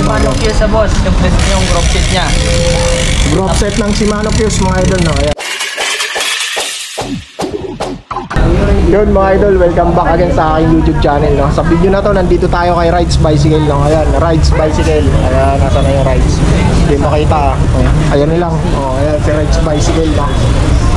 Shimano Fuse sa boss, yung group set niya. Group set ng Shimano Fuse mga idol, no? Ayan. Yun mga idol, welcome back again sa aking YouTube channel, no? Sa video na to, nandito tayo kay Rides Bicycle, no? Ayan, Rides Bicycle. Ayan, nasa na yung Rides? Hindi makita, ayan nilang. Oh, ayan, si Rides Bicycle, no?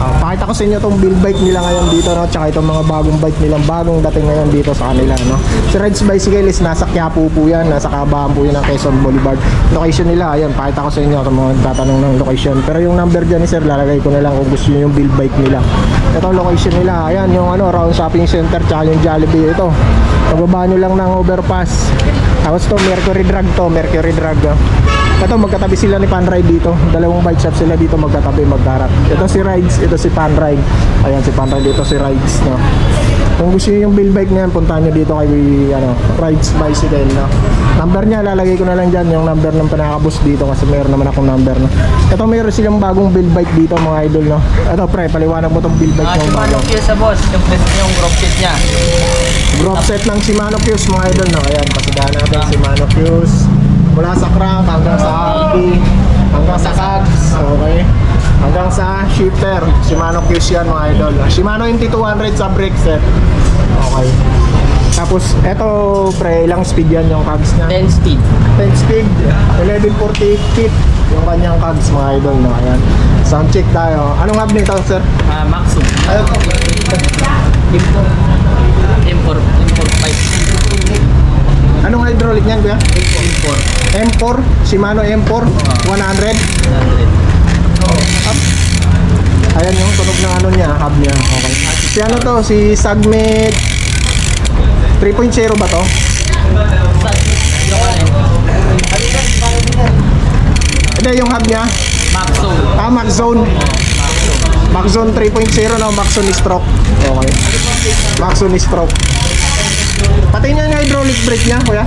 Pakita ko sa inyo itong build bike nila ngayon dito, no? Tsaka itong mga bagong bike nilang bagong dating ngayon dito sa kanila, no? Si Rides Bicycle is nasa Quiapo po yan, nasa Kabahan po yan ng Quezon Boulevard. Location nila, ayan, pakita ko sa inyo kung mga tatanong ng location. Pero yung number dyan ni sir, lalagay ko na lang kung gusto nyo yung build bike nila. Itong location nila, ayan, yung ano, Round Shopping Center, tsaka yung Jollibee ito. Pagbaba nyo lang ng overpass. Tapos to, Mercury Drug to, Mercury Drug. Ito, magkatabi sila ni Panride dito. Dalawang bike shop sila dito magkatabi, magkarat. Ito si Rides, ito si Panride. Ayan si Panride, ito si Rides, no? Kung gusto nyo yung build bike niyan, puntahan nyo dito kay ano, Rides Bicycle, no? Number niya, lalagay ko na lang dyan yung number ng pinakabus dito kasi meron naman akong number, no? Ito, meron silang bagong build bike dito mga idol, no? Ito pre, paliwanag mo tong build bike yung Shimano Fuse sa boss, yung group set niya. Group set ng Shimano Fuse mga idol, no? Ayan, pasidahan natin Shimano Fuse. Mula sa crank hanggang sa RP, hanggang sa cogs, okay? Hanggang sa shifter, Shimano Fuse yan mga idol. Shimano MT200 sa brake set. Okay. Tapos eto pre, ilang speed yan yung cogs niya? 10 speed. 10 speed, 1140 feet yung kanyang cogs mga idol, no? Ayan. Sound check tayo. Anong hub nito sir? Maxum. Ayun. M4 5. Anong hydraulic niyan kuya? M4. M4, Shimano M4 100. Ayan yung tunog ng ano niya, hub niya. Okay. Si ano to, si Sagmet 3.0 ba to? Hindi, yung hub niya Maxzone. Maxzone. Maxzone 3.0 no, Maxzone stroke. Okay. Maxzone stroke. Pati niya yung hydraulic brake niya, kuya.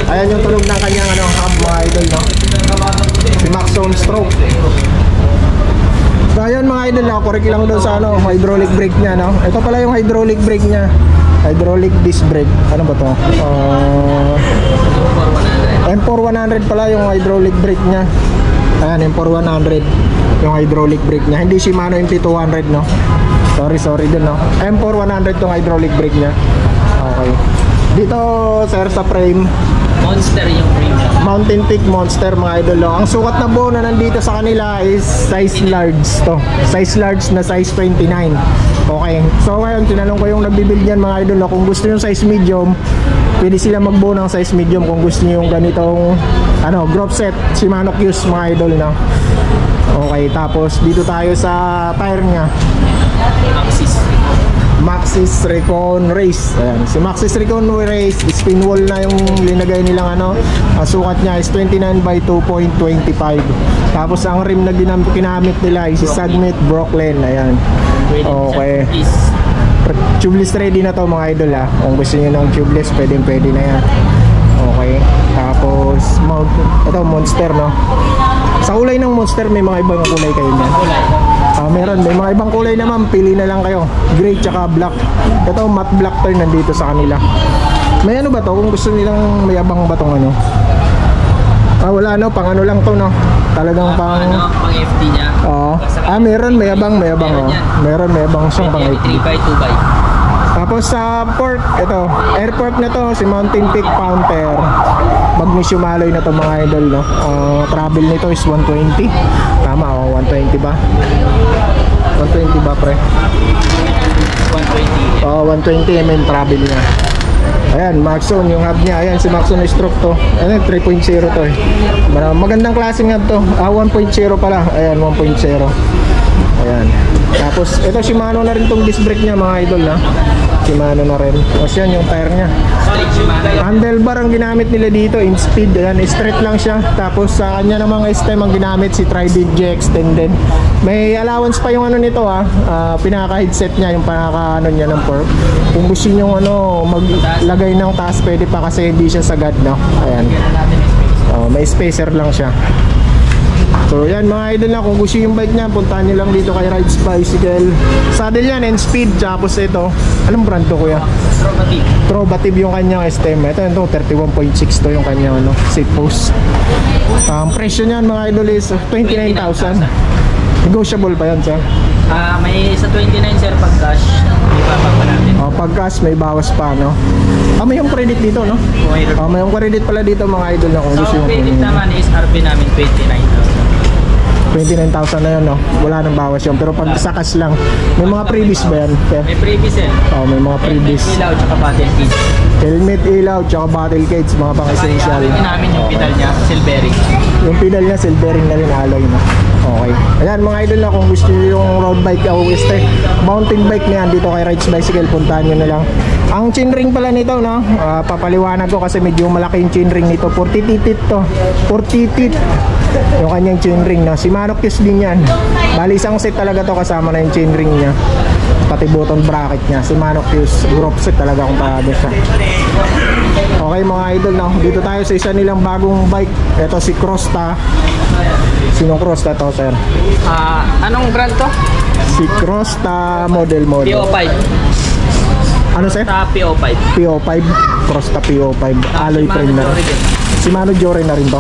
Ayan yung tunog ng kanyang ano, hub mga idol, no? Si Maxzone stroke. So ayan mga idol, correct lang doon sa ano, hydraulic brake niya, no? Ito pala yung hydraulic brake niya. Hydraulic disc brake. Ano ba to? M4100 pala yung hydraulic brake niya. Ayan, M4100 yung hydraulic brake niya. Hindi Shimano MT200, no? Sorry dun, no? M4100 tong hydraulic brake niya. Okay. Dito sir sa frame, Monster yung frame niya. Mountain Peak Monster mga idol, no? Ang sukat na buo na nandito sa kanila is size large to. Size large na size 29. Okay. So ngayon tinanong ko yung nagbibuild niyan mga idol, no? Kung gusto yung size medium, pwede sila magbuo ng size medium kung gusto niyo yung ganitong ano, group set Shimano Fuse mga idol, no? Okay, tapos dito tayo sa tire niya. Maxxis Recon Race. Ayan, si Maxxis Recon Race, spin wall na yung linagay nilang ano. Ang sukat niya is 29 by 2.25. Tapos ang rim na ginamit nila is Sagmet Brooklyn. Ayan. Okay. Tubeless ready na to mga idol, ha. Kung gusto niyo ng tubeless, pwede na yan. Okay. Tapos ito Monster, no? Sa kulay ng Monster may mga ibang kulay kayo niyan. Meron, may mga ibang kulay naman, pili na lang kayo. Gray tsaka black. Ito matte black to yung nandito sa kanila. May ano ba to? Kung gusto nilang mayabang ba tong ano? Wala no, pang ano lang to, no? Talagang pang ano, pang FD niya. Oo. Meron, mayabang oh. Meron, mayabang siyang pang FD. 3x 2x. Tapos sa port, ito, airport na to, si Mountain Peak Panther. Magnesium alloy na to mga idol, no? Travel nito is 120. Tama, 120 ba? 120 ba, pre? 120. 120 mm travel niya. Ayan, Maxzone yung hub niya. Ayan, si Maxzone stroke to. Ayan, 3.0 to eh. Magandang klaseng hub to. 1.0 pala. Ayan, 1.0. Ayan. Tapos, ito Shimano na rin tong disc brake niya mga idol, na. Shimano na rin. Tapos yan, yung tire niya. Handlebar ang ginamit nila dito, in speed. Ayan, straight lang siya. Tapos sa kanya namang stem ang ginamit, si Trident G extended. May allowance pa yung ano nito, ha. Pinaka-headset niya, yung pinaka-ano niya ng perk. Kung gusto nyo ano, maglagay ng taas, pwede pa kasi hindi siya sagad, no? Ayan. May spacer lang siya. So yan mga idol na, kung gusto yung bike niya, puntahan nyo lang dito kay Rides Bicycle. Saddle yan and speed. Tapos ito, anong brand to kuya? Trovative. Trovative yung kanyang stem. Ito 31.6 to yung kanyang seat post. Presyo niyan mga idol is 29,000. Negotiable pa yan sir? May sa 29 sir pag cash. Ibaba pa natin. Pag cash may bawas pa no? May yung credit dito no? May yung credit pala dito mga idol na kung gusto So yung credit naman is RP namin 29,000 na yun no? Wala nang bawas yun. Pero pag sa cash lang, may mga freebies ba yan? May freebies eh. May mga freebies. Ilaw tsaka battle kit. Helmet, ilaw, tsaka battle cage, mga pang-essential. Alloy namin yung pedal niya, silvering. Yung pedal niya, silvering na rin alloy no? Okay. Ayan mga idol na, kung gusto nyo yung road bike o mountain bike na yan, dito kay Rides Bicycle, puntahan nyo na lang. Ang chainring pala nito no, papaliwanag ko kasi medyo malaki yung chainring nito. 40 teeth to. 40 teeth yung kanyang chainring na. Shimano Cuse din yan. Bali isang set talaga to, kasama na yung chainring niya. Pati button bracket niya. Shimano Cuse group set talaga kung paano siya. Okay mga idol no, dito tayo sa isa nilang bagong bike. Ito si Crosta. Sinong Crosta to sir? Anong brand to? Si Crosta model. PO5. Ano sir? PO5. PO5. Crosta PO5. Alloy frame na rin. Shimano Jory na rin to.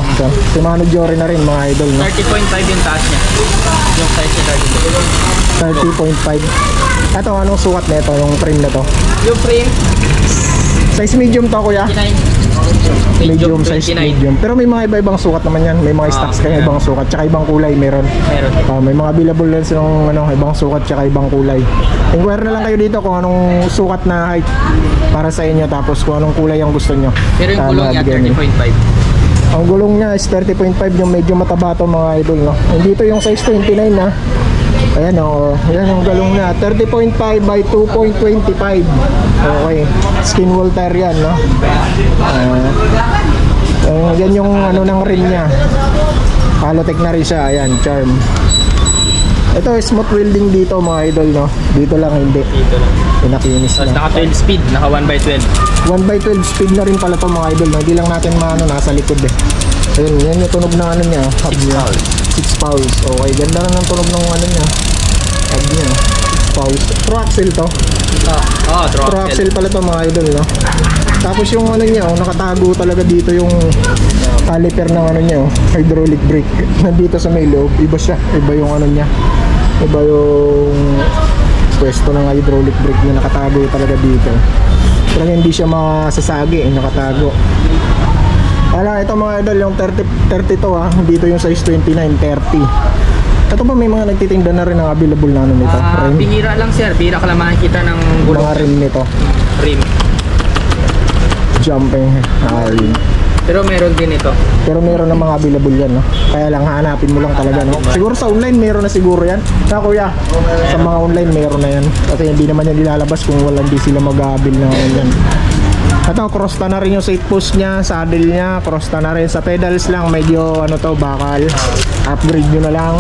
Shimano Jory na rin mga idol no? 30.5 yung taas niya. Yung size niya 30.5. Ito anong sukat nito yung frame na to? Yung frame Size medium to kuya? 29. Medium size 29. medium. Pero may mga iba-ibang sukat naman yan. May mga stocks kayo ibang sukat. Tsaka ibang kulay meron. May mga available lens ng ibang sukat tsaka ibang kulay. Inquire na lang kayo dito kung anong sukat na height para sa inyo. Tapos kung anong kulay ang gusto nyo. Pero yung gulong niya 30.5. Ang gulong niya is 30.5. Yung medyo mataba to mga idol no? Dito yung size 29 na. Ayan o, yan yung galong na 30.5 by 2.25. Okay, skin wall tire yan no? Yan yung ano ng rim nya. Halotech na rin siya, ayan, charm. Ito smooth welding dito mga idol no? Dito lang hindi. Pinakinis na. Naka 12 speed, naka 1x12. 1x12 speed na rin pala to mga idol no? Hindi lang natin maano, nasa likod eh. Ayun, yan yung tunog ng ano niya, hub niya. 6 pulse. Okay, ganda na ng tunog ng ano niya. Hub niya. 6 pulse. Pro axle to. Pro axle pala to mga idol no. Tapos yung ano niya, nakatago talaga dito yung caliper ng ano niya, hydraulic brake. Nandito sa may loob, iba siya. Iba yung ano niya. Iba yung pwesto ng hydraulic brake niya, nakatago talaga dito. Talaga hindi siya masasagi, nakatago. Ito mga idol, yung 32 dito yung size 29, 30. Ito pa may mga nagtitinda na rin ng available na ano nito. Bihira lang sir, bihira ka lang makikita ng gulong. Mga rim nito. Rim. Jumping rim. Pero meron din ito. Pero meron na mga available yan no. Kaya lang hanapin mo lang talaga no. Siguro sa online meron na siguro yan. Kuya, sa mga online meron na yan. Kasi hindi naman yan nilalabas kung hindi sila mag-aabil na online. Ito, Crosta na rin yung seat post niya, saddle niya, Crosta na rin. Sa pedals lang, medyo ano to, bakal. Upgrade nyo na lang.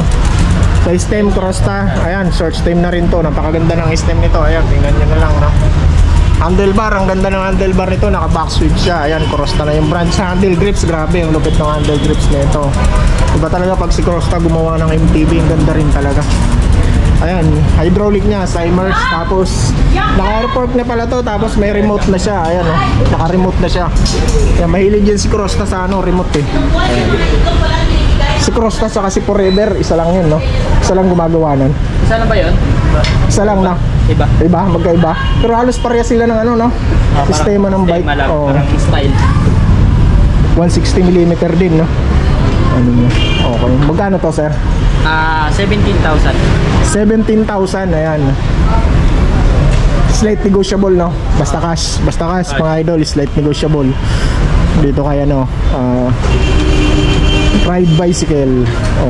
Sa stem, Crosta, ayan, short stem na rin to. Napakaganda ng stem nito, ayan, tingnan nyo na lang no? Handlebar, ang ganda ng handlebar nito, naka back switch siya. Ayan, Crosta na yung brand. Sa handle grips, grabe, ang lupit ng handle grips nito. Iba talaga pag si Crosta gumawa ng MTB, ang ganda rin talaga. Ayan, hydraulic niya, Simers. Tapos naka-airport na pala to. Tapos may remote na siya. Ayan o, naka-remote na siya. Ayan, mahilig din si Crosta sa ano, remote eh. Ayan. Si Crosta saka si Forever, isa lang yun no. Isa lang gumagawa nun. Isa lang ba yun? Isa lang na. Iba? Iba, magkaiba. Pero halos parehas sila ng ano no. Sistema ng bike. Parang style. 160mm din no. Ano mo? Okay. Magkano to sir? 17,000. 17,000, ayan. Slight negotiable no. Basta cash mga idol, slight negotiable. Dito kaya no, Ride Bicycle.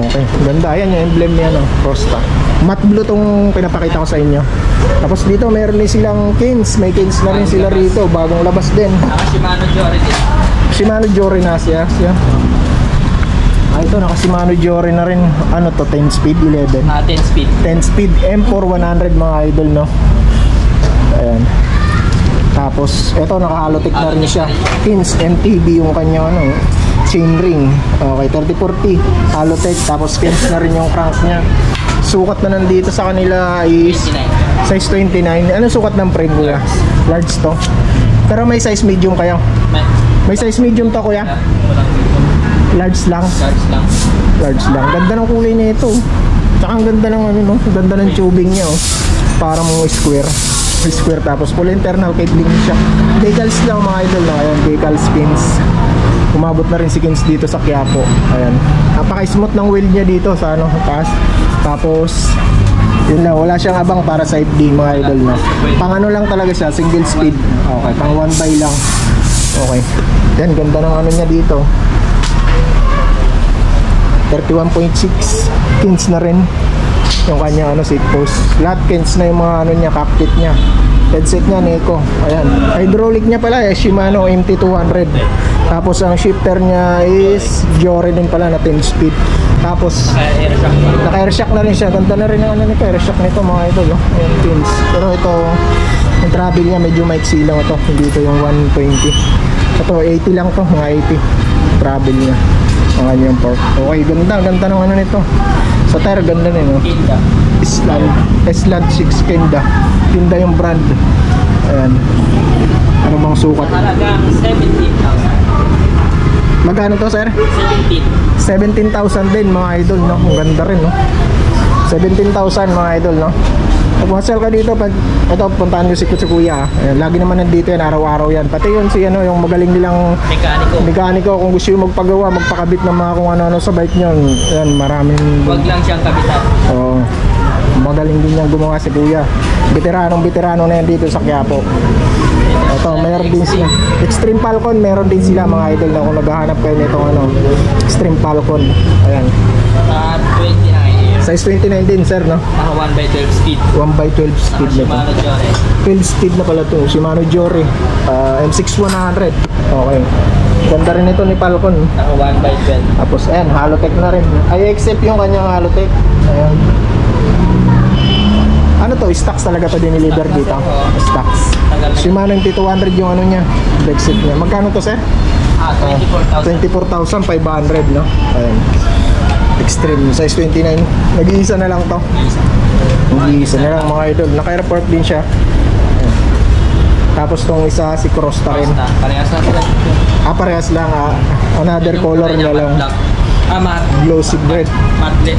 Okay, ganda. Ayan yung emblem niya no, Crosta. Matte blue tong pinapakita ko sa inyo. Tapos dito meron din silang canes. May canes na rin sila rito, bagong labas din. Shimano Jory din. Shimano Jory na siya. Ito naka Shimano Jory na rin. Ano to, 10 speed, 11? 10 speed. 10 speed, M4 100 mga idol no. Ayan. Tapos ito naka Halotech na rin siya. Pins MTB yung kanya ano. chainring. Okay, 3040 Halotech, tapos skins na rin yung crank niya. Sukat na nandito sa kanila is 29. size 29. Ano sukat ng frame kuya? Large to. Pero may size medium kayo. May size medium to kuya. Large lang. Large lang. Large lang. Ganda ng kulay niya ito. Tsaka ang ganda ng ano no, ganda ng tubing niya oh. Para mo square. Square tapos full internal kit link siya. Decals lang mga idol na ayan, decal skins. Umabot na rin si Kins dito sa Quiapo. Ayan. Napaka-smooth ng wheel niya dito sa ano, taas. Tapos yun lang, wala siyang abang para sa FD mga idol na. Pang ano lang talaga siya, single speed. Okay, pang 1 by lang. Okay. Yan, ganda ng ano niya dito. 31.6 Kins na rin yung kanya ano, seat post. Lahat Kins na yung mga ano niya, cockpit niya. Headset niya, Neko. Ayan. Hydraulic niya pala, Shimano MT200. Tapos ang shifter niya is Jory din pala na 10 speed. Tapos naka-airshock na rin siya. Ganda na rin ang ano nito, airshock nito mga idol. Oh. Ayan, Kins. Pero ito, yung travel niya medyo maiksi lang ito. Hindi ito yung 120. Ito, 80 lang to, mga 80. Travel niya. Ang kanyang port. Okay, ganda. Ganda ng ano nito. Sa tire, ganda rin, no? Kinda. Island 6 Kenda. Kenda yung brand. Ayan. Ano bang sukat? Halagang 17,000. Magkano to, sir? 17. 17,000 din, mga idol, no? Ang ganda rin, no? 17,000, mga idol, no? Pag masal ka dito, pag ito, puntahan nyo si Kuya. Ayan, lagi naman nandito yan, araw-araw yan. Pati yun si ano, yung magaling nilang mekaniko. Kung gusto yung magpagawa, magpakabit ng mga kung ano-ano sa bike nyo. Yan, maraming... Huwag lang siyang kapitan. Oo. Magaling din yung gumawa si Kuya. Veteranong na yan dito sa Quiapo. Ito, mayroon din sila. Extreme Falcon, meron din sila mga idol na kung naghahanap kayo nitong ano, Extreme Falcon. Ayan. 29. Size 29 din, sir, no? Naka 1x12 speed. 1x12 speed na to. Shimano Jory. 12 speed na pala to. Shimano Jory. M6100. Okay. Ganda rin ito ni Falcon. Naka 1x12. Tapos, ayan, Halotech na rin. I accept yung kanyang Halotech. Ayan. Ano to? Stocks talaga to diniliver dito. Stocks. Shimano MT200 yung ano niya. Brexit niya. Magkano to, sir? 24,000. 24,500, no? Ayan. Extreme. Size 29. Nag-iisa na lang to. Nag-iisa na lang mga idol. Naka-airport din siya. Ayan. Tapos tong isa si Crosta rin. Parehas na sila. Parehas lang. Another color niya lang. Matte. Glossy red. Matte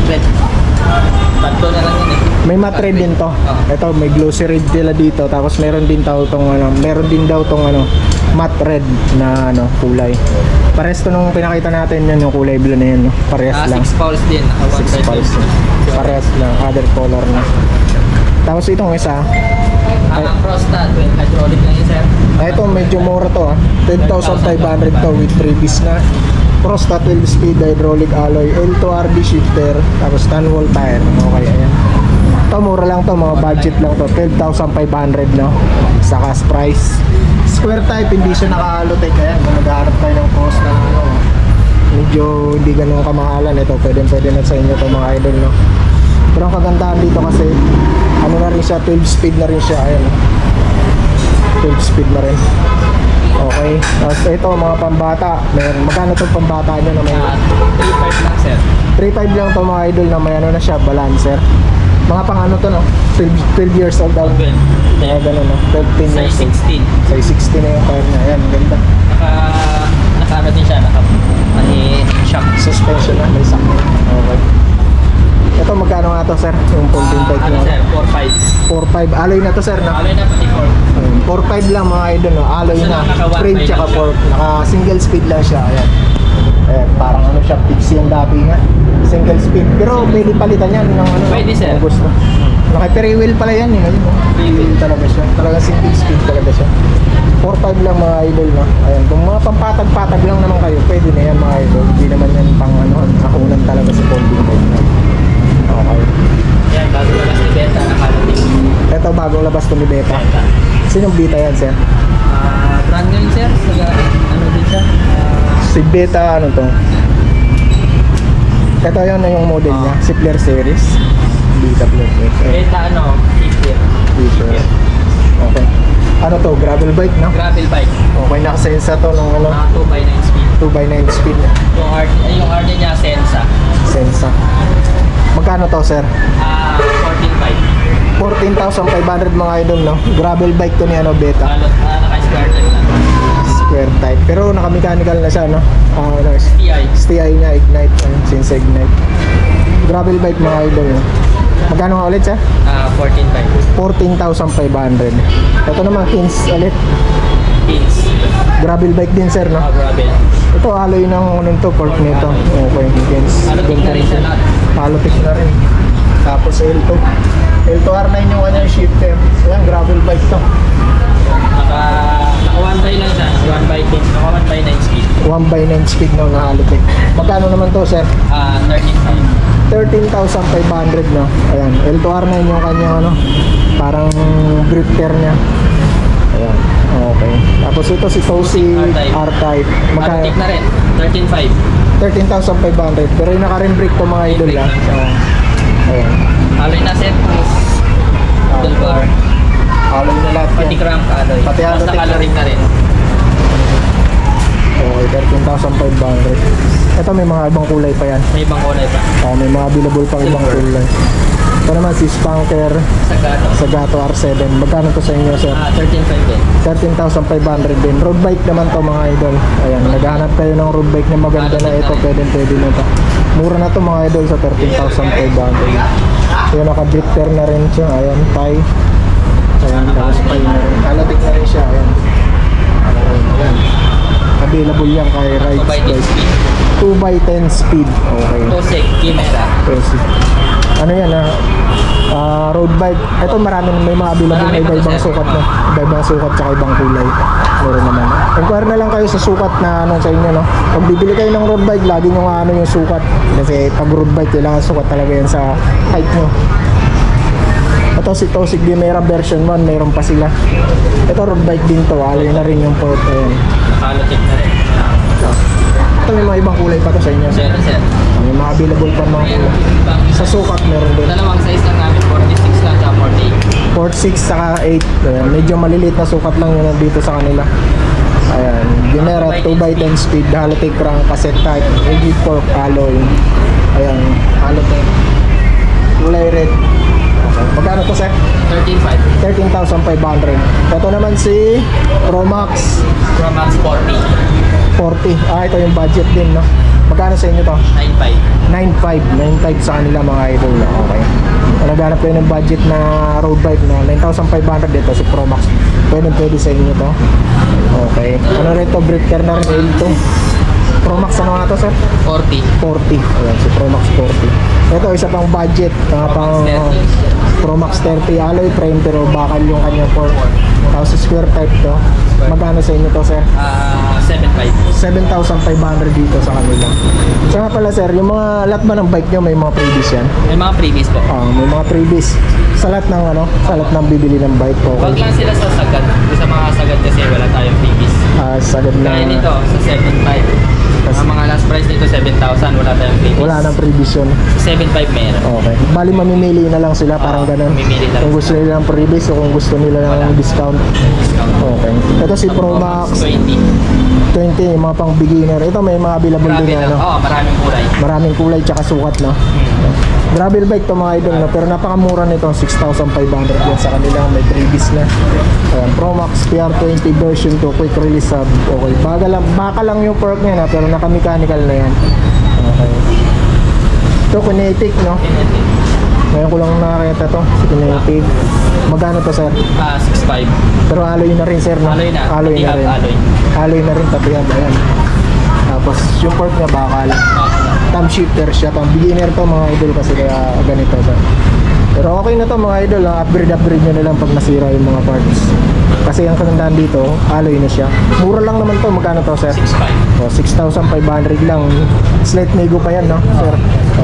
red. Tatlo na lang yun eh. May matte red din to. Ito may glossy red nila dito. Tapos meron din daw tong ano, matte red na ano, kulay. Parehas to nung pinakita natin yun, yung kulay blue na yun, no? Parehas lang. 6 pulse din. 6 pulse. Parehas lang. Other color na. Tapos itong isa. Ang Crosta, hydraulic lang yun, sir. Ito medyo mura to. 10,500 to with previous na. Crosta 12 speed hydraulic alloy, L2RD shifter, tapos Tanwall tire. Okay, ayan. Ito mura lang to, mga budget lang to. 12,500, no? Sa cash price. Square type, hindi siya naka-Halotech. Ayan, kung nag-aarap tayo ng cross na ano, medyo hindi ganun kamahalan. Ito, pwede na sa inyo to mga idol, no? Pero ang kagandahan dito kasi, ano na rin siya, 12 speed na rin siya. Ayan, 12 speed na rin. Okay, tapos ito mga pambata. Magkano itong pambata nyo na may 3.5 lang, sir. 3.5 lang to mga idol na may ano na siya, balancer. Mga pang ano to, no? 12 years old daw. 12. Mga ganun, no? 12 years Size old. 16. Size 16 na yung tire niya. Ayan, ganda. Naka din siya, shock. Suspension na, may sakto. Okay. Ito magkano nga to, sir? Yung folding bike Ano, niya. sir? 4.5. 4.5. Alloy na to, sir, na? Alay na pati 4. 4.5 lang mga idol, no? Alloy Kaso na. naka 1.5 Frame tsaka lang siya. fork. Naka single speed lang siya. Ayan. Ayan, parang ano siya, pixie yung dati nga. Single speed. Pero pwede palitan yan ng ano. Pwede, sir. Kung gusto. Naka-free wheel pala yan, eh. Ayun, no? Free wheel talaga siya. Talaga single speed talaga siya. 4.5 lang mga idol, no? Ayan, kung mga pampatag-patag lang naman kayo, pwede na yan mga idol. Hindi naman yan pang ano, nakunan talaga sa folding bike. Okay. Yan, bago labas ni Beta, nakalating. Ito bagong labas to ni Beta. Sinong Beta yan, sir? Brand new yun, sir. Ano din siya? Si Beta, ano to? Ito yun na yung model niya, si Flare Series. Beta Flare Series. Beta, ano? Keep Okay. Ano to? Gravel bike, no? Gravel bike. Okay, nakasensa to ng ano, 2x9 speed. 2x9 speed. Yung RD niya, Sensa. Sensa. Magkano to, sir? 14.5. 14,500 mga idol, no? Gravel bike to ni ano, Beta. Naka-square type na. Square type. Pero naka-mechanical na siya, no? TI. STI niya, Ignite. Since Ignite. Gravel bike mga idol, no? Magkano nga ulit, sir? 14.5. 14,500. Ito naman, Kins ulit. Pins. Gravel bike din, sir, no? Gravel. Ito, alloy ng anong to, fork nito. Okay, Kins. Halotik na rin siya lahat. Halotik na rin. Tapos L2. L2R9 yung kanyang shifter. Ayan, gravel bike to. Naka 1 by lang siya. 1 by 10. Naka 1 by 9 speed. 1x9 speed no, na halotik. Magkano naman to, sir? 13.5. 13,500, no? Ayan, L2R9 yung kanyang ano, parang drifter niya. Ayan, okay. Tapos ito si Tosi R-Type. Halotik na rin. 13.5. 13,500. Pero yung naka-rim brake to mga idol, ha? Ayan. Alloy na set. Double bar. Alloy na lahat Pati yan. crank alloy. Pati Basta halotik na coloring na rin. Okay, 13,500. Ito may mga ibang kulay pa yan. May ibang kulay pa. Oh, may mga available pang ibang kulay. Ito naman si Spanker Sagato. Sagato R7. Magkano to sa inyo, sir? 13.5 din. 13,500 din. Road bike naman to mga idol. Ayan, naghahanap kayo ng road bike na maganda na ito. Pwede na to. Mura na to mga idol sa 13,500. Ayan, naka-drifter na rin siya. Ayan, Pi. Ayan, tapos Pi na rin. Halotik na rin siya. Ayan. Ayan. Available yan kay Rides 2 by 10 speed. 2x10 speed. Okay. Tosek. Chimera. Percy. Ano yan road bike. Ito marami may mga available na Marami pa to, iba-ibang sir. sukat na. Iba-ibang sukat tsaka ibang kulay. Meron naman. Inquire na lang kayo sa sukat na sa inyo, no? Pag bibili kayo ng road bike, lagi nyo nga yung sukat. Kasi pag road bike, kailangan sukat talaga yan sa height nyo. Ito si Tosik Dimera version 1, mayroon pa sila. Ito road bike din to, alloy na rin yung port. Ayan. Nakalotik na rin. Ito may mga ibang kulay pa to sa inyo. Sir. May mga available pa mga kulay. Sa sukat meron din. Dalawang size lang namin. 46 lang sa 48. Port 6 saka 8. Ayan, medyo maliliit na sukat lang yun dito sa kanila. Ayan, Dimera 2x10 speed, halotic crank, cassette type, rigid fork, alloy. Ayan, halotic. Kulay red. Okay. Magkano to, sir? 13.5. 13,500. Ito naman si Promax Pro Max 40. 40. Ito yung budget din, no? Magkano sa inyo to? 9.5. 9.5 sa kanila mga idol. Okay. Kung naghanap kayo ng budget na road bike na 9,500 dito si Promax. Pwede sa inyo to. Okay. Ano rin to? Drifter na rin L2. Promax ano nga to, sir? 40. 40. Ayan, si Promax 40. Ito isa pang budget. Pang Promax 30 alloy frame pero bakal yung kanyang fork. Tapos square type to. Magkano sa inyo to, sir? 7.5. 7,500 dito sa kanila. Saka pala, sir, yung mga lahat ba ng bike nyo may mga previous yan? May mga previous po. May mga previous sa lahat ng sa lahat ng bibili ng bike po. Wag lang sila sa sagad. Sa mga sagad kasi wala tayong previous. Sagad na. Kaya nito sa 7.5. Ang mga last price nito 7,000. Wala tayong previous. Wala nang previous yun. 7.5 meron. Okay. Bali mamimili na lang sila parang ganun. mamimili lang. Kung gusto nila ng previous o kung gusto nila ng discount. Discount. Okay. Ito si Promax 20. 20, yung mga pang beginner. Ito may mga available Grabe din lang. ano. Maraming kulay. Maraming kulay tsaka sukat, no? Gravel bike to mga idol, no? Pero napakamura nito, 6,500 yan sa kanila, may previous na. Ayan, Promax PR20 version 2, quick release hub. Okay, baka lang yung fork niya na, pero naka-mechanical na yan. Okay. Ito, Kinetic, no? Ngayon ko lang nakakita to, si Kinetic. Magkano to, sir? 6.5. Pero alloy na rin, sir, no? Alloy na. Alloy Pati na rin. alloy. Alloy na rin, pati yan. Ayan. Tapos, yung fork niya bakal. Thumb shifter siya, pang beginner to mga idol kasi kaya ganito, sir. Pero okay na to mga idol, upgrade nyo na lang pag nasira yung mga parts. Kasi ang kanandaan dito, alloy na siya. Mura lang naman to, magkano to, sir? 6.5. 6,500 lang. Slight nego pa yan, no, sir?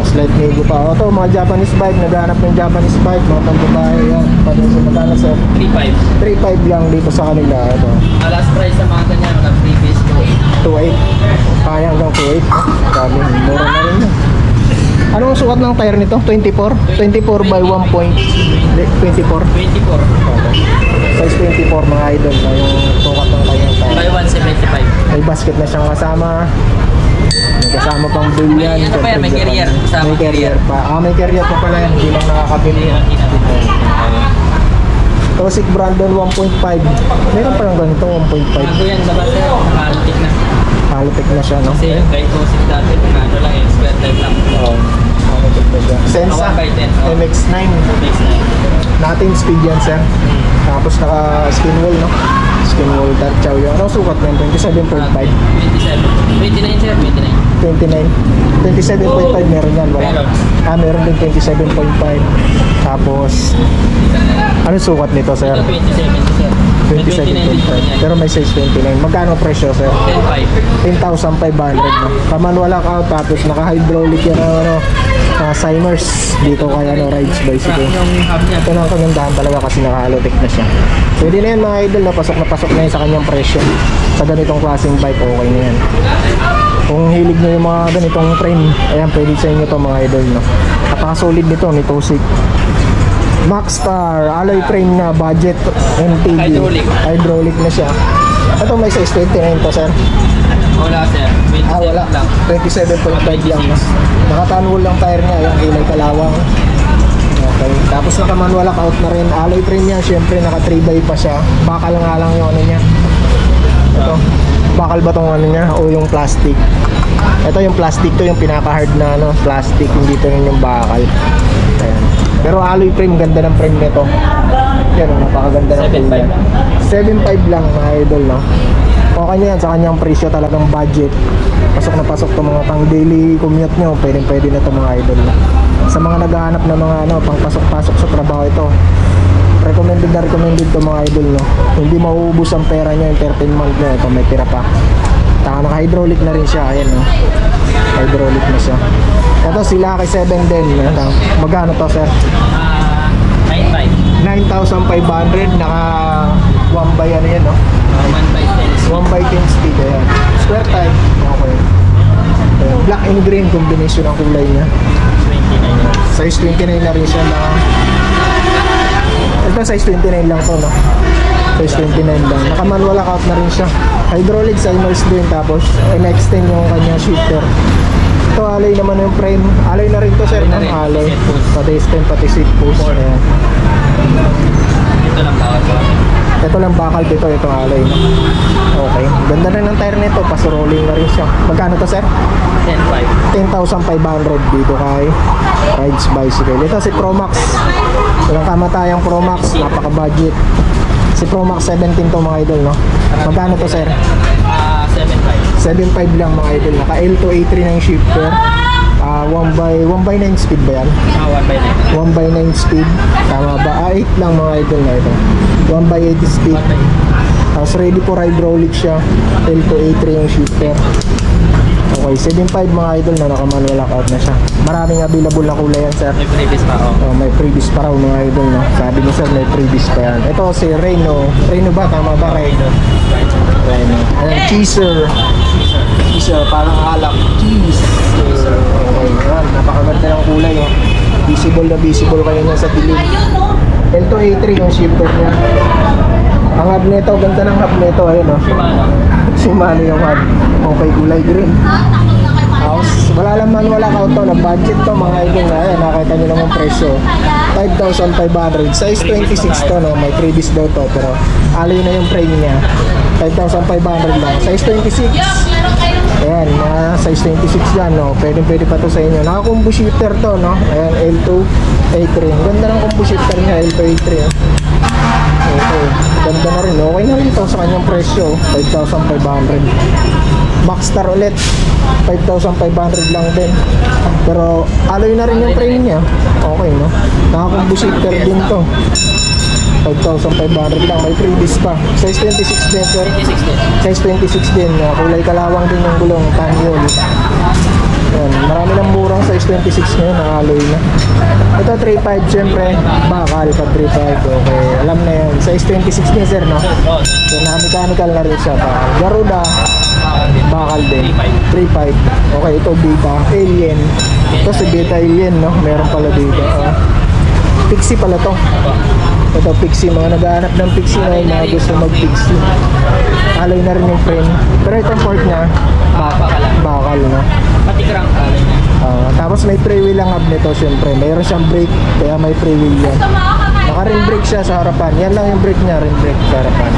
Slight nego pa. Ito, mga Japanese bike, naghahanap ng Japanese bike, mga pambabae, yan. Magkano, sir? 3.5. 3,500 lang dito sa kanila. Ito, Last price sa mga ganyan, mga previous 2,800. Kaya hanggang 2,800. Sabi, mura na rin yan. Anong sukat ng tire nito? 24? 24 by 1 point. 24. 24. Okay. Size 24 mga idol na yung sukat ng kanyang tire. By 175. May basket na siyang kasama. May kasama pang billion. May ano pa yan, may carrier. Kasama May carrier pa. May carrier pa pala yan. Hindi lang nakakabili. Tosik Brandon 1.5. Meron pa lang ganito 1.5. Bago yan, diba sir? Nakalitik na. Halotek na siya, no? Kasi kahit Tosik dati, kung ano lang eh, square type lang. Oo. Halotek na siya. Sensa 1x10. MX9. Natin speed yan, sir. Tapos naka skin wall, no? Skin wall dark chow yun. Anong sukat na yun? 27.5. 27. 29 sir, 29. 29. 27.5 meron yan, wala. Meron. Meron din 27.5. Tapos, anong sukat nito, sir? Ito 27 sir. 27.5. Pero may size 29. Magkano presyo, sir? 10.5. 10,500 na. Kaman wala ka, tapos naka-hydraulic yan, ano, Simers dito kay ano, Rides Bicycle. Yung hub niya. Ito na ang kagandahan talaga kasi naka-halotek na siya. Pwede na yan mga idol, na pasok na yan sa kanyang presyo. Sa ganitong klaseng bike, okay na yan. Kung hilig nyo yung mga ganitong frame, ayan, pwede sa inyo to mga idol, no? Napaka-solid nito, ni Tosik. Maxstar, alloy frame na, budget MTB. Hydraulic na siya. Ito may size 29 to, sir. Wala sir, 27 Wala. lang. 27.5 lang. Naka-tanwol lang tire niya, yung kilay kalawang. Okay. Tapos naka-manual lockout na rin. Alloy frame niya, syempre naka 3x pa siya. Bakal nga lang yung ano niya. Ito. Bakal ba tong ano niya o yung plastic? Ito yung plastic to, yung pinaka-hard na ano, plastic, hindi to yung bakal. Ayan. Pero alloy frame, ganda ng frame nito. Yan, napakaganda ng frame niya. 7.5 lang mga idol, no? Okay na yan sa kanyang presyo, talagang budget. Pasok na pasok to mga pang daily commute nyo, pwede na to mga idol, no? Sa mga naghahanap ng mga ano, pang pasok-pasok sa trabaho ito, recommended to mga idol, no? Hindi mauubos ang pera nyo, entertainment nyo, ito may tira pa. Naka-hydraulic na rin siya, ayan, no? Hydraulic na siya. Ito sila kay 7 din, no? Magkano to, sir? 9,500, naka 1 by ano yan, no? 1 by 10 speed, ayan. Square type, okay. Black and green combination ang kulay niya. 29. Size 29 na rin siya na. Ito size 29 lang to, no? Size 29 lang. Naka-manual lockout na rin siya. Hydraulic Simers din, tapos MX10 yung kanyang shifter. Ito alloy naman yung frame. Alloy na rin to, sir, no? Alloy. Pati stem, pati seat post. Ayan. Ito lang bawat ba? Ito lang bakal dito, itong alloy, no? Okay. Ganda na ng tire nito, paso-rolling na rin siya. Magkano to, sir? 10.5. 10,500 dito kay Rides Bicycle. Ito si Promax. Walang kamatayang Promax, napaka-budget. Si Promax 17 to mga idol, no? Magkano to, sir? 7.5. 7.5 lang mga idol. Naka L2 A3 na yung shifter. 1 by 9 speed ba yan? 1 by 9. 1 by 9 speed. Tama ba? 8 lang mga idol na ito. 1 by 8 speed. Tapos ready for hydraulic siya. L2 A3 yung shifter. Okay, 7.5 mga idol na naka-manual lockout na siya. Maraming available na kulay yan, sir. May previous pa ako. Oh, may previous pa raw mga idol, no? Sabi niya, sir, may previous pa yan. Ito si Reno. Reno ba? Tama ba? Reno. Ayan, cheeser. Cheeser, parang alak. Cheeser. Okay, yan. Napakaganda ng kulay, oh. Visible kayo niya sa dilim. L2 A3 yung shifter niya. Ang hub nito, ganda ng hub nito, ayun, oh. Shimano yung hub. Okay, kulay green. House, wala lang manual lockout to, budget to mga idol na. Ayan, nakita nyo lang ang presyo. 5,500. Size 26 to, no? May previous daw to, pero alloy na yung frame niya. 5,500 lang. Size 26. Ayan, size 26 yan, no? Pwede pa to sa inyo. Naka-combo shifter to, no? Ayan, L2 A3. Ganda ng combo shifter niya, L2 A3. Okay, ganda na rin. Okay na rin to sa kanyang presyo. 5,500. Maxstar ulit, 5,500 lang din. Pero alloy na rin yung frame niya. Okay, no? Naka-combo shifter din to. 5,500 lang. May previous pa. Size 26 din, sir. 26 din. Size 26 din. Kulay kalawang din yung gulong. Tanyol. Yan. Marami ng murang size 26 ngayon. Alloy na. Ito 3.5, syempre. Bakal pag 3.5. Okay. Alam na yan. Size 26 din, sir, no? So, naka-mechanical na rin siya. Garuda. Bakal din. 3.5. Okay, ito Beta Alien. Ito si Beta Alien, no? Meron pala dito. Pixie pala to. Ito Pixie, mga naghahanap ng Pixie na mga gusto mag-Pixie. Alloy na rin yung frame. Pero itong port niya, bakal, no? Pati crank alay na. Tapos may pre-wheel ang hub nito, syempre. Mayroon siyang brake, kaya may pre-wheel yan. Naka-rim brake siya sa harapan. Yan lang yung brake niya, rim brake sa harapan.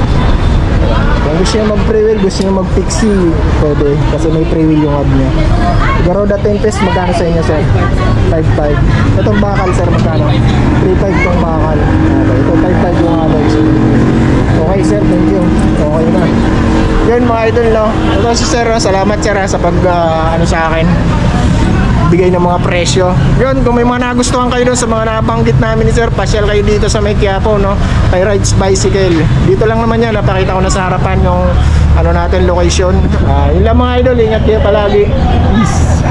Kung gusto niya mag-pre-wheel, gusto niya mag-Pixie, pwede. Kasi may pre-wheel yung hub niya. Garuda Tempest, magkano sa inyo, sir? 5.5. Itong bakal, sir, magkano? 3.5 itong bakal. Okay, ito 5.5 yung alloy. Okay, sir, thank you. Okay na. Yun, mga idol, no? Ito si sir, salamat, sir, sa pag, ano sa akin, bigay ng mga presyo. Yun, kung may mga nagustuhan kayo doon sa mga nabanggit namin ni sir, pasyal kayo dito sa may Quiapo, no? Kay Rides Bicycle. Dito lang naman yan, napakita ko na sa harapan yung ano natin, location. Yun lang mga idol, ingat kayo palagi. Peace.